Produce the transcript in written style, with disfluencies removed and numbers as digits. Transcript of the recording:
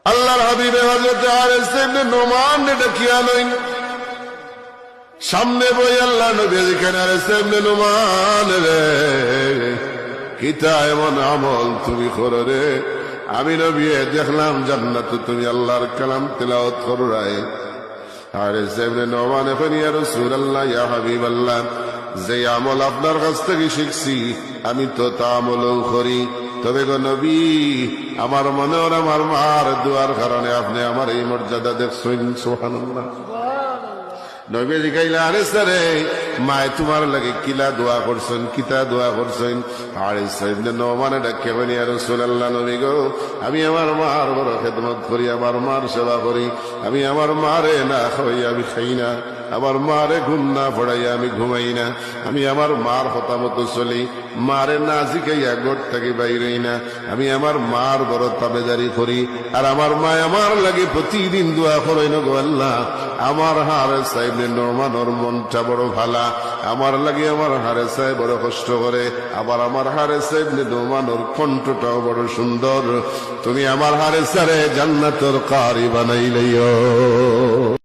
আল্লাহর হাবিবে হযরত আরেস ইবনে নোমান ডাকিয়া লইন সামনে বই আল্লাহ নবী যেখানে আরেস ইবনে নোমান রে কিতা এমন আমল তুমি করো রে আমি নবী দেখলাম জান্নাতে তুমি আল্লাহর কালাম তেলাওয়াত করো রায় আরেস ইবনে নোমান এখন ইয়া রাসূলুল্লাহ ইয়া হাবিবাল্লাহ যে আমল আপনার কাছ থেকে শিখছি আমি তো তা আমলও করি তবে গো নবী আমার মনে ওর আমার মার দোয়ার কারণে আপনি আমার এই মর্যাদা দেখছেন সুবহানাল্লাহ নবী জিগাইলা আরে সারে মায় তোমার লাগে কিলা দোয়া করছেন কিতা দোয়া করছেন আরে সাইদনে নোমানে ডাকে বলি ইয়া রাসূলুল্লাহ নবী গো আমি আমার মার বড় খেদমত করি আমার মার সেবা করি আমি আমার মারে না খাই আমি খাই না আমার মারে ঘুম না পড়াইয়া আমি ঘুমাই না আমি আমার মার কথা মতো চলি মারে না জিগাইয়া ঘর থেকে বাইরেই না আমি আমার মার বড় তাবেদারি করি আর আমার মা আমার লাগে প্রতিদিন দোয়া করেন গো আল্লাহ আমার হারেস ইবনে নোমানের মনটা বড় ভালা আমার লাগে আমার হারেস বড় কষ্ট করে আবার আমার হারেস ইবনে নোমানের কণ্ঠটাও বড় সুন্দর তুমি আমার হারেসারে জান্নাতের কারি বানাইলেও